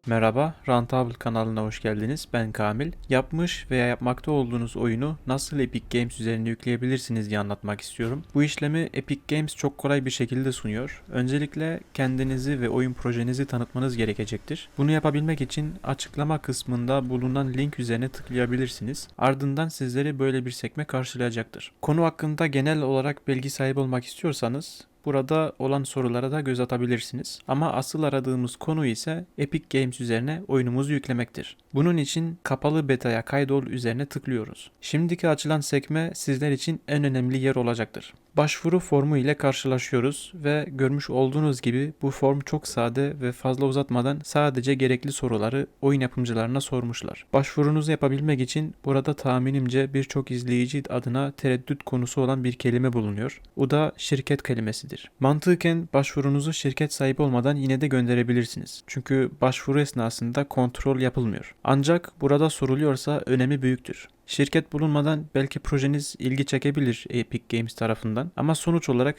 Merhaba, Rantable kanalına hoş geldiniz. Ben Kamil. Yapmış veya yapmakta olduğunuz oyunu nasıl Epic Games üzerine yükleyebilirsiniz diye anlatmak istiyorum. Bu işlemi Epic Games çok kolay bir şekilde sunuyor. Öncelikle kendinizi ve oyun projenizi tanıtmanız gerekecektir. Bunu yapabilmek için açıklama kısmında bulunan link üzerine tıklayabilirsiniz. Ardından sizleri böyle bir sekme karşılayacaktır. Konu hakkında genel olarak bilgi sahibi olmak istiyorsanız burada olan sorulara da göz atabilirsiniz. Ama asıl aradığımız konu ise Epic Games üzerine oyunumuzu yüklemektir. Bunun için kapalı beta'ya kaydol üzerine tıklıyoruz. Şimdiki açılan sekme sizler için en önemli yer olacaktır. Başvuru formu ile karşılaşıyoruz ve görmüş olduğunuz gibi bu form çok sade ve fazla uzatmadan sadece gerekli soruları oyun yapımcılarına sormuşlar. Başvurunuzu yapabilmek için burada tahminimce birçok izleyici adına tereddüt konusu olan bir kelime bulunuyor. O da şirket kelimesidir. Mantıken başvurunuzu şirket sahibi olmadan yine de gönderebilirsiniz. Çünkü başvuru esnasında kontrol yapılmıyor. Ancak burada soruluyorsa önemi büyüktür. Şirket bulunmadan belki projeniz ilgi çekebilir Epic Games tarafından ama sonuç olarak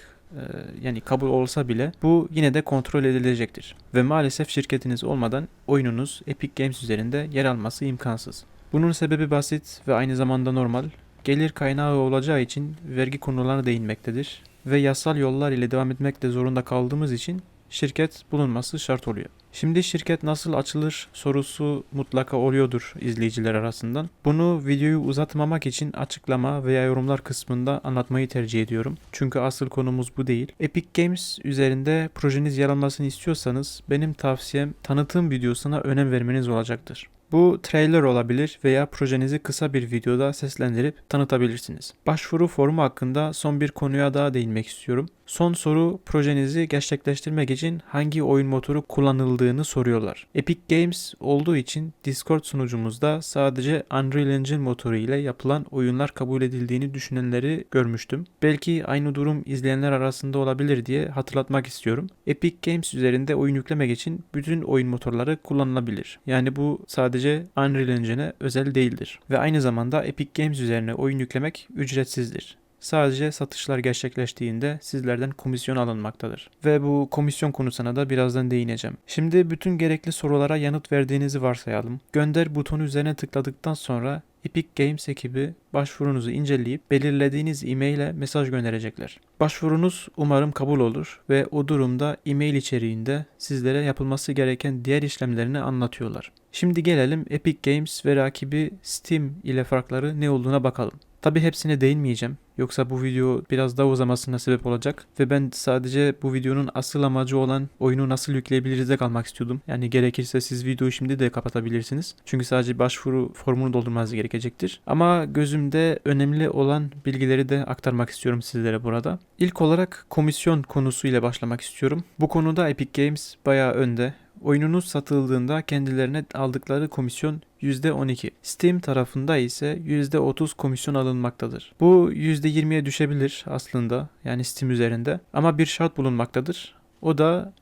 yani kabul olsa bile bu yine de kontrol edilecektir. Ve maalesef şirketiniz olmadan oyununuz Epic Games üzerinde yer alması imkansız. Bunun sebebi basit ve aynı zamanda normal. Gelir kaynağı olacağı için vergi konularına değinmektedir ve yasal yollar ile devam etmekte zorunda kaldığımız için şirket bulunması şart oluyor. Şimdi şirket nasıl açılır sorusu mutlaka oluyordur izleyiciler arasından. Bunu videoyu uzatmamak için açıklama veya yorumlar kısmında anlatmayı tercih ediyorum. Çünkü asıl konumuz bu değil. Epic Games üzerinde projeniz yer almasını istiyorsanız benim tavsiyem tanıtım videosuna önem vermeniz olacaktır. Bu trailer olabilir veya projenizi kısa bir videoda seslendirip tanıtabilirsiniz. Başvuru formu hakkında son bir konuya daha değinmek istiyorum. Son soru projenizi gerçekleştirmek için hangi oyun motoru kullanıldığını soruyorlar. Epic Games olduğu için Discord sunucumuzda sadece Unreal Engine motoru ile yapılan oyunlar kabul edildiğini düşünenleri görmüştüm. Belki aynı durum izleyenler arasında olabilir diye hatırlatmak istiyorum. Epic Games üzerinde oyun yüklemek için bütün oyun motorları kullanılabilir. Yani bu sadece Unreal Engine'e özel değildir. Ve aynı zamanda Epic Games üzerine oyun yüklemek ücretsizdir. Sadece satışlar gerçekleştiğinde sizlerden komisyon alınmaktadır. Ve bu komisyon konusuna da birazdan değineceğim. Şimdi bütün gerekli sorulara yanıt verdiğinizi varsayalım. Gönder butonu üzerine tıkladıktan sonra Epic Games ekibi başvurunuzu inceleyip belirlediğiniz e-mail'e mesaj gönderecekler. Başvurunuz umarım kabul olur ve o durumda e-mail içeriğinde sizlere yapılması gereken diğer işlemlerini anlatıyorlar. Şimdi gelelim Epic Games ve rakibi Steam ile farkları ne olduğuna bakalım. Tabi hepsine değinmeyeceğim. Yoksa bu video biraz daha uzamasına sebep olacak. Ve ben sadece bu videonun asıl amacı olan oyunu nasıl yükleyebiliriz'e kalmak istiyordum. Yani gerekirse siz videoyu şimdi de kapatabilirsiniz. Çünkü sadece başvuru formunu doldurmanız gerekecektir. Ama gözümde önemli olan bilgileri de aktarmak istiyorum sizlere burada. İlk olarak komisyon konusuyla başlamak istiyorum. Bu konuda Epic Games bayağı önde. Oyununuz satıldığında kendilerine aldıkları komisyon %12. Steam tarafında ise %30 komisyon alınmaktadır. Bu %20'ye düşebilir aslında yani Steam üzerinde ama bir şart bulunmaktadır. O da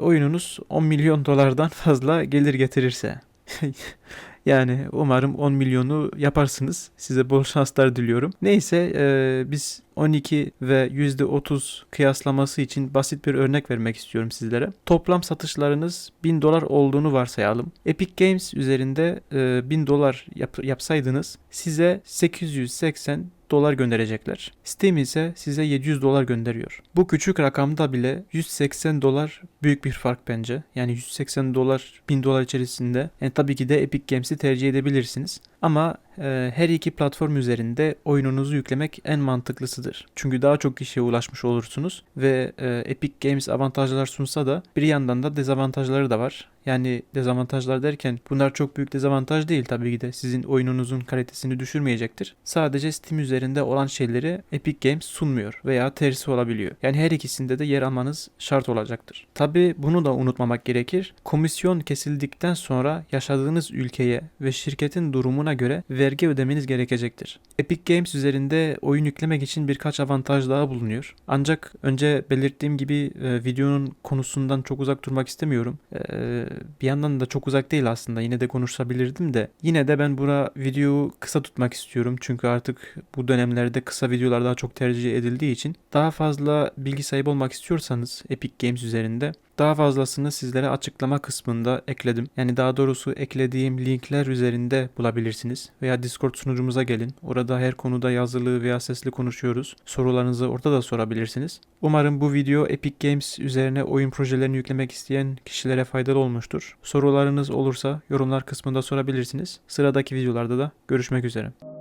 oyununuz 10 milyon dolardan fazla gelir getirirse. Yani umarım 10 milyonu yaparsınız. Size bol şanslar diliyorum. Neyse biz 12 ve %30 kıyaslaması için basit bir örnek vermek istiyorum sizlere. Toplam satışlarınız 1000 dolar olduğunu varsayalım. Epic Games üzerinde 1000 dolar yapsaydınız size 880 dolar gönderecekler. Steam ise size 700 dolar gönderiyor. Bu küçük rakamda bile 180 dolar büyük bir fark bence. Yani 180 dolar 1000 dolar içerisinde. Yani tabii ki de Epic Games'i tercih edebilirsiniz. Ama her iki platform üzerinde oyununuzu yüklemek en mantıklısıdır. Çünkü daha çok kişiye ulaşmış olursunuz ve Epic Games avantajlar sunsa da bir yandan da dezavantajları da var. Yani dezavantajlar derken bunlar çok büyük dezavantaj değil tabii ki de sizin oyununuzun kalitesini düşürmeyecektir. Sadece Steam üzerinde olan şeyleri Epic Games sunmuyor veya tersi olabiliyor. Yani her ikisinde de yer almanız şart olacaktır. Tabii bunu da unutmamak gerekir. Komisyon kesildikten sonra yaşadığınız ülkeye ve şirketin durumuna göre vergi ödemeniz gerekecektir. Epic Games üzerinde oyun yüklemek için birkaç avantaj daha bulunuyor. Ancak önce belirttiğim gibi videonun konusundan çok uzak durmak istemiyorum. Bir yandan da çok uzak değil aslında. Yine de konuşabilirdim de. Yine de ben videoyu kısa tutmak istiyorum. Çünkü artık bu dönemlerde kısa videolar daha çok tercih edildiği için daha fazla bilgi sahibi olmak istiyorsanız Epic Games üzerinde Daha fazlasını sizlere açıklama kısmında ekledim. Yani daha doğrusu eklediğim linkler üzerinde bulabilirsiniz. Veya Discord sunucumuza gelin. Orada her konuda yazılı veya sesli konuşuyoruz. Sorularınızı orada da sorabilirsiniz. Umarım bu video Epic Games üzerine oyun projelerini yüklemek isteyen kişilere faydalı olmuştur. Sorularınız olursa yorumlar kısmında sorabilirsiniz. Sıradaki videolarda da görüşmek üzere.